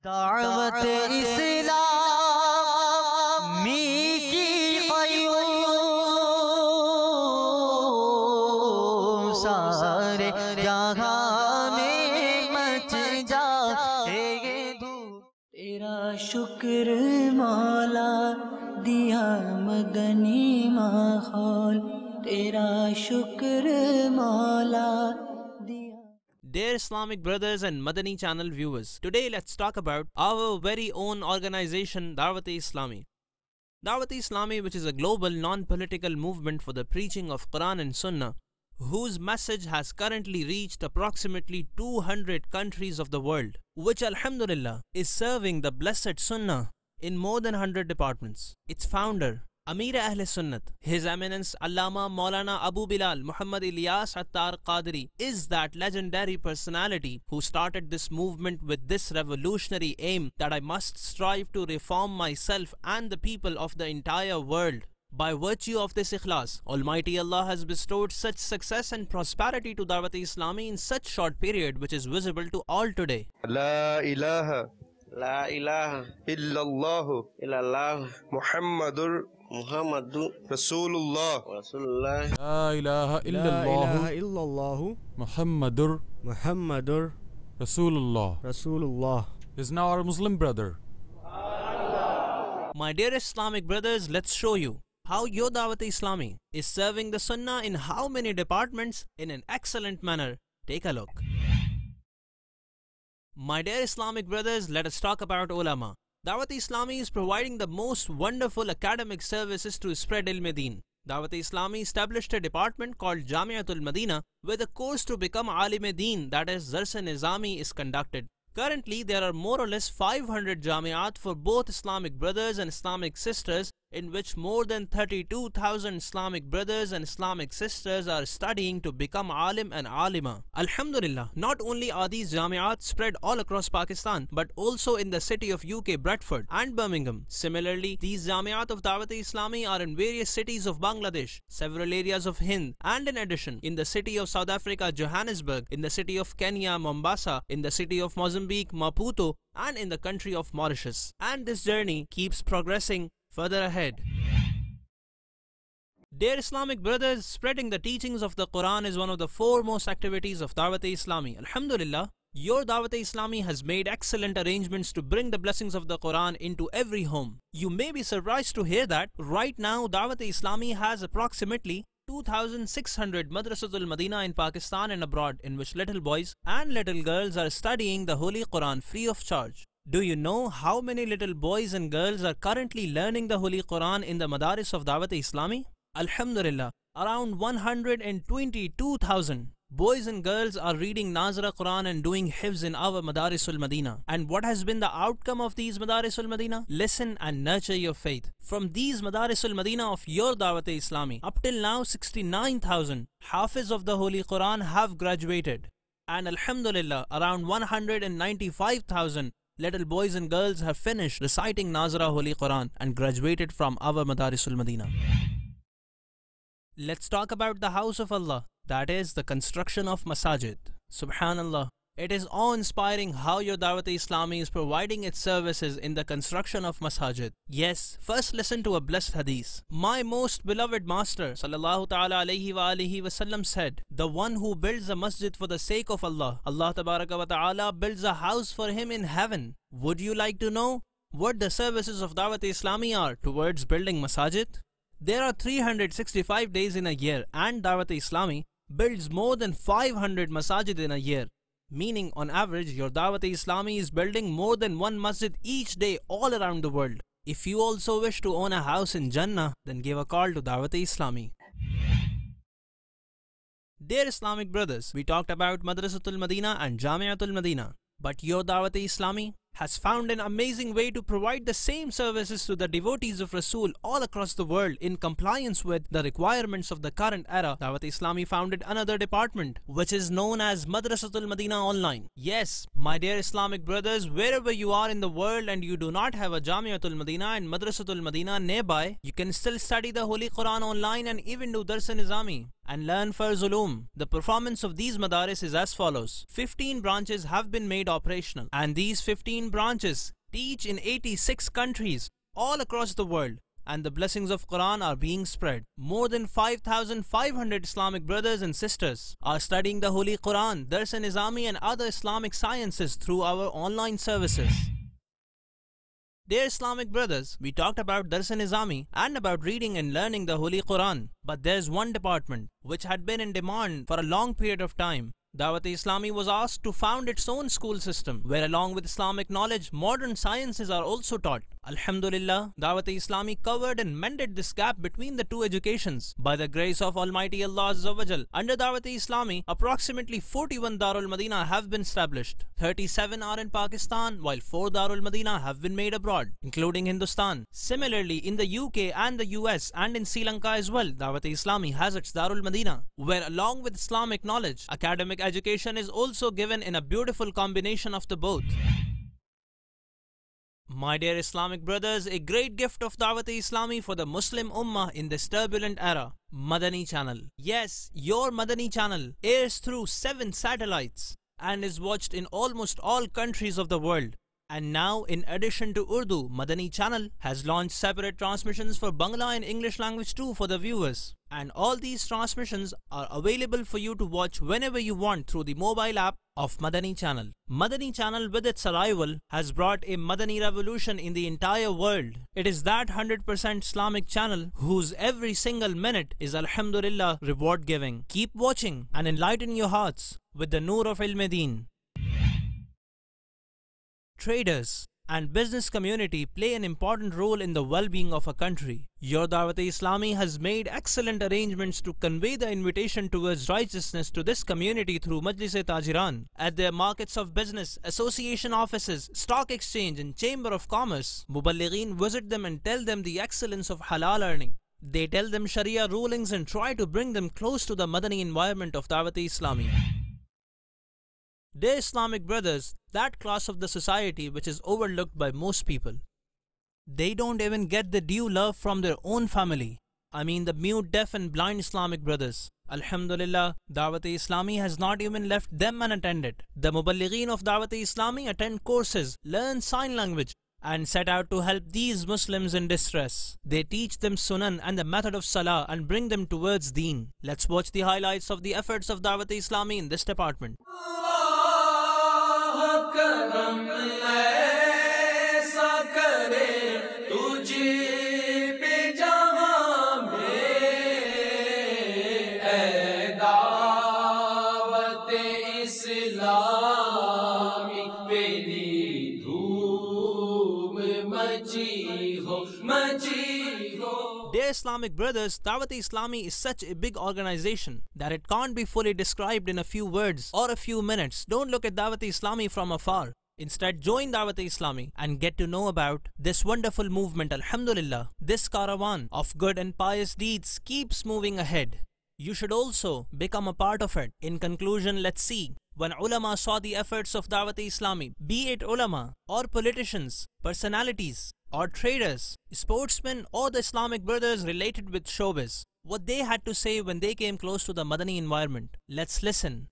दावत इस्लामी की क़याम सारे जहां में मच जाएगी धूम। तेरा शुक्र मौला दिया मदनी माहौल, तेरा शुक्र मौला दिया। Dear Islamic brothers and Madani channel viewers, today let's talk about our very own organization Dawat-e-Islami. Dawat-e-Islami, which is a global non-political movement for the preaching of Quran and Sunnah, whose message has currently reached approximately 200 countries of the world, which alhamdulillah is serving the blessed Sunnah in more than 100 departments. Its founder, Amir Ahl Sunnat, His Eminence Allama Maulana Abu Bilal Muhammad Ilyas Attar Qadri, is that legendary personality who started this movement with this revolutionary aim that I must strive to reform myself and the people of the entire world. By virtue of this ikhlas, Almighty Allah has bestowed such success and prosperity to Dawat-e-Islami in such short period, which is visible to all today. La ilaha illallah Muhammadur Rasulullah. La ilaha illallah Muhammadur Rasulullah is now our Muslim brother. My dear Islamic brothers, let's show you how your Dawat-e-Islami is serving the Sunnah in how many departments in an excellent manner. Take a look. My dear Islamic brothers, let us talk about ulama. Dawat-e-Islami is providing the most wonderful academic services to spread ilm-e-Deen. Dawat-e-Islami established a department called Jamiatul Madina, where the course to become alim-e-Deen, that is Dars-e-Nizami, is conducted. Currently, there are more or less 500 Jamiat for both Islamic brothers and Islamic sisters, in which more than 32,000 Islamic brothers and Islamic sisters are studying to become alim and alima. Alhamdulillah, not only are these Jamiat spread all across Pakistan, but also in the city of UK, Bradford and Birmingham. Similarly, these Jamiat of Dawat-e-Islami are in various cities of Bangladesh, several areas of Hind, and in addition, in the city of South Africa, Johannesburg, in the city of Kenya, Mombasa, in the city of Mozambique, Maputo, and in the country of Mauritius. And this journey keeps progressing further ahead. Dear Islamic brothers, spreading the teachings of the Quran is one of the foremost activities of Dawat-e-Islami. Alhamdulillah, your Dawat-e-Islami has made excellent arrangements to bring the blessings of the Quran into every home. You may be surprised to hear that right now Dawat-e-Islami has approximately 2,600 Madrasatul Madina in Pakistan and abroad, in which little boys and little girls are studying the Holy Quran free of charge. Do you know how many little boys and girls are currently learning the Holy Quran in the Madaris of Dawat-e-Islami? Alhamdulillah, around 122,000 boys and girls are reading Nazara Quran and doing hifz in our Madarisul Madina. And what has been the outcome of these Madarisul Madina? Listen and nurture your faith. From these Madarisul Madina of your Dawat-e-Islami, up till now 69,000 Hafiz of the Holy Quran have graduated. And Alhamdulillah, around 195,000 little boys and girls have finished reciting Nazara Holy Quran and graduated from our Madarisul Madina. Let's talk about the house of Allah, that is the construction of masajid. Subhanallah, it is awe-inspiring how your Dawat-e-Islami is providing its services in the construction of masajid. Yes, first listen to a blessed hadith. My most beloved master sallallahu ta'ala alayhi wa alihi wasallam said, the one who builds a masjid for the sake of Allah, Allah tabaraka wa ta'ala builds a house for him in heaven. Would you like to know what the services of Dawat-e-Islami are towards building masajid? There are 365 days in a year, and Dawat-e-Islami builds more than 500 masajid in a year. Meaning, on average, your Dawat-e-Islami is building more than one masjid each day all around the world. If you also wish to own a house in Jannah, then give a call to Dawat-e-Islami. Dear Islamic brothers, we talked about Madrasatul Madina and Jamiatul Madina. But your Dawat-e-Islami has found an amazing way to provide the same services to the devotees of Rasul all across the world in compliance with the requirements of the current era. Dawat-e-Islami founded another department which is known as Madrasatul Madina Online. Yes, my dear Islamic brothers, wherever you are in the world and you do not have a Jamiatul Madina and Madrasatul Madina nearby, you can still study the Holy Quran online and even do Dars-e-Nizami. and learn Farz Uloom. The performance of these madaris is as follows. 15 branches have been made operational, and these 15 branches teach in 86 countries all across the world, and the blessings of Quran are being spread. More than 5,500 Islamic brothers and sisters are studying the Holy Quran, Dars-e-Nizami and other Islamic sciences through our online services. Dear Islamic brothers, we talked about Dars-e-Nizami and about reading and learning the Holy Quran. But there's one department which had been in demand for a long period of time. Dawat-e-Islami was asked to found its own school system, where along with Islamic knowledge, modern sciences are also taught. Alhamdulillah, Dawat-e-Islami covered and mended this gap between the two educations. By the grace of Almighty Allah Azza wa Jal, under Dawat-e-Islami, approximately 41 Darul Madina have been established. 37 are in Pakistan, while 4 Darul Madina have been made abroad, including Hindustan. Similarly, in the UK and the US and in Sri Lanka as well, Dawat-e-Islami has its Darul Madina, where along with Islamic knowledge, academic education is also given in a beautiful combination of the both. My dear Islamic brothers, a great gift of Dawat-e-Islami for the Muslim Ummah in this turbulent era, Madani Channel. Yes, your Madani Channel airs through 7 satellites and is watched in almost all countries of the world. And now, in addition to Urdu, Madani Channel has launched separate transmissions for Bangla and English language too for the viewers. And all these transmissions are available for you to watch whenever you want through the mobile app of Madani Channel. Madani Channel, with its arrival, has brought a Madani revolution in the entire world. It is that 100% Islamic channel whose every single minute is Alhamdulillah reward giving. Keep watching and enlighten your hearts with the Noor of Ilm-e-Deen. Traders and business community play an important role in the well-being of a country. Your Dawat-e-Islami has made excellent arrangements to convey the invitation towards righteousness to this community through Majlis-e-Tajiran. At their markets of business, association offices, stock exchange and chamber of commerce, Muballighin visit them and tell them the excellence of halal earning. They tell them Sharia rulings and try to bring them close to the Madani environment of Dawat-e-Islami. Dear Islamic brothers, that class of the society which is overlooked by most people. They don't even get the due love from their own family. I mean the mute, deaf and blind Islamic brothers. Alhamdulillah, Dawat-e-Islami has not even left them unattended. The Muballighin of Dawat-e-Islami attend courses, learn sign language and set out to help these Muslims in distress. They teach them Sunan and the method of Salah and bring them towards Deen. Let's watch the highlights of the efforts of Dawat-e-Islami in this department. Dear Islamic brothers, Dawat-e-Islami is such a big organization that it can't be fully described in a few words or a few minutes. Don't look at Dawat-e-Islami from afar. Instead, join Dawat-e-Islami and get to know about this wonderful movement. Alhamdulillah, this caravan of good and pious deeds keeps moving ahead. You should also become a part of it. In conclusion, let's see. When ulama saw the efforts of Dawat-e-Islami, be it ulama or politicians, personalities or traders, sportsmen or the Islamic brothers related with showbiz, what they had to say when they came close to the Madani environment. Let's listen.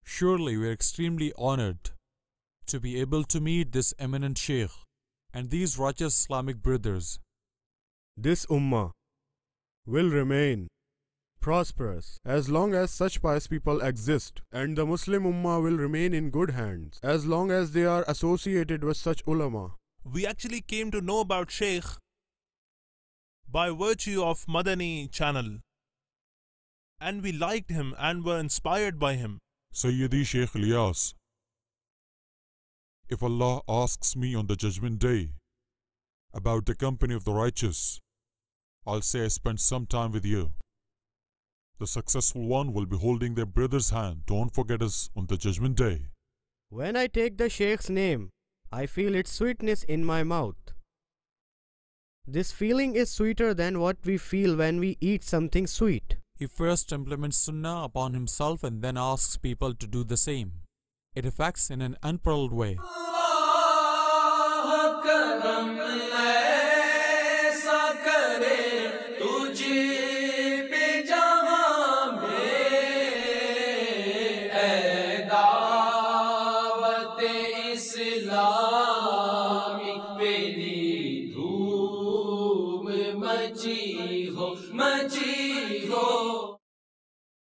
Surely we are extremely honored to be able to meet this eminent Sheikh and these righteous Islamic brothers. This Ummah will remain prosperous as long as such pious people exist, and the Muslim Ummah will remain in good hands as long as they are associated with such ulama. We actually came to know about Sheikh by virtue of Madani Channel, and we liked him and were inspired by him. Sayyidi Sheikh Ilyas, if Allah asks me on the judgment day about the company of the righteous, I'll say I spent some time with you. The successful one will be holding their brother's hand. Don't forget us on the judgment day. When I take the Sheikh's name, I feel its sweetness in my mouth. This feeling is sweeter than what we feel when we eat something sweet. He first implements Sunnah upon himself and then asks people to do the same. it affects in an unparalleled way. मची हो